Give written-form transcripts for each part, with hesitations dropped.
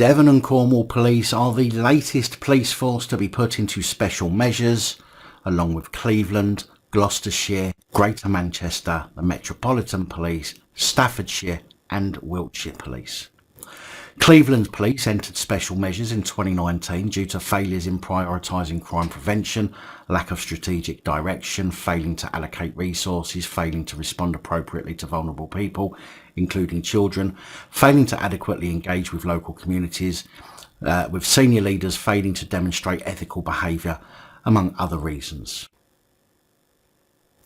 Devon and Cornwall Police are the latest police force to be put into special measures, along with Cleveland, Gloucestershire, Greater Manchester, the Metropolitan Police, Staffordshire and Wiltshire Police. Cleveland Police entered special measures in 2019 due to failures in prioritising crime prevention, lack of strategic direction, failing to allocate resources, failing to respond appropriately to vulnerable people, including children, failing to adequately engage with local communities, with senior leaders failing to demonstrate ethical behaviour, among other reasons.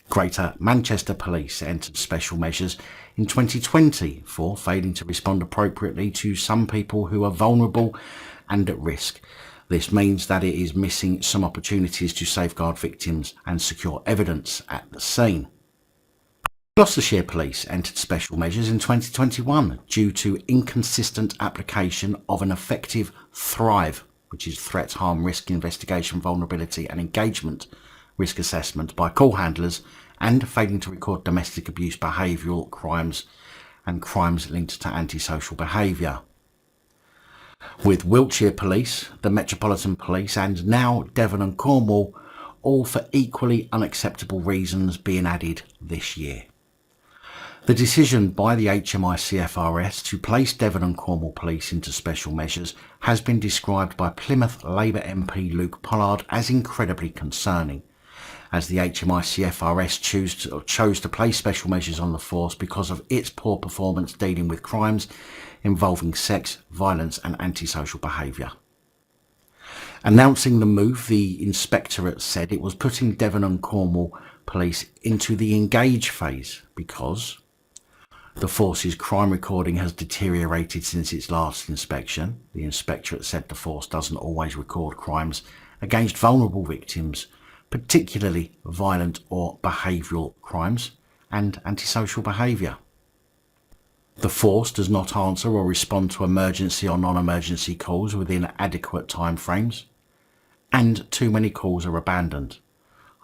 Greater Manchester Police entered special measures in 2020 for failing to respond appropriately to some people who are vulnerable and at risk. This means that it is missing some opportunities to safeguard victims and secure evidence at the scene. Gloucestershire Police entered special measures in 2021 due to inconsistent application of an effective THRIVE, which is Threat, Harm, Risk, Investigation, Vulnerability and Engagement risk assessment by call handlers, and failing to record domestic abuse, behavioural crimes and crimes linked to antisocial behaviour. With Wiltshire Police, the Metropolitan Police and now Devon and Cornwall, all for equally unacceptable reasons, being added this year. The decision by the HMICFRS to place Devon and Cornwall Police into special measures has been described by Plymouth Labour MP Luke Pollard as incredibly concerning, as the HMICFRS chose to place special measures on the force because of its poor performance dealing with crimes involving sex, violence and antisocial behaviour. Announcing the move, the inspectorate said it was putting Devon and Cornwall Police into the engage phase because the force's crime recording has deteriorated since its last inspection. The inspectorate said the force doesn't always record crimes against vulnerable victims, particularly violent or behavioural crimes and antisocial behaviour. The force does not answer or respond to emergency or non-emergency calls within adequate timeframes, and too many calls are abandoned.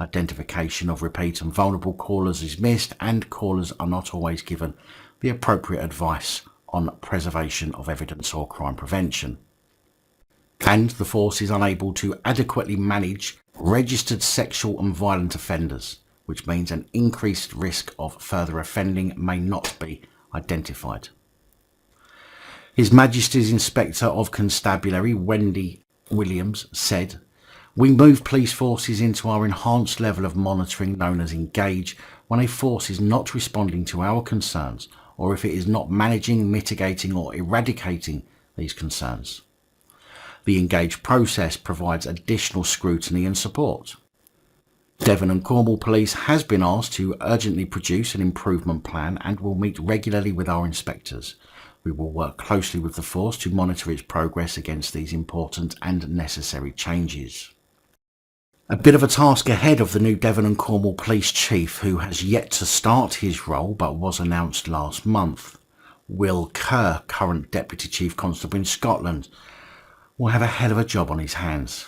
Identification of repeat and vulnerable callers is missed, and callers are not always given the appropriate advice on preservation of evidence or crime prevention. And the force is unable to adequately manage registered sexual and violent offenders, which means an increased risk of further offending may not be identified. His Majesty's Inspector of Constabulary, Wendy Williams, said, "We move police forces into our enhanced level of monitoring known as Engage when a force is not responding to our concerns or if it is not managing, mitigating or eradicating these concerns. The Engage process provides additional scrutiny and support." Devon and Cornwall Police has been asked to urgently produce an improvement plan and will meet regularly with our inspectors. We will work closely with the force to monitor its progress against these important and necessary changes. A bit of a task ahead of the new Devon and Cornwall Police Chief, who has yet to start his role but was announced last month. Will Kerr, current Deputy Chief Constable in Scotland, will have a hell of a job on his hands.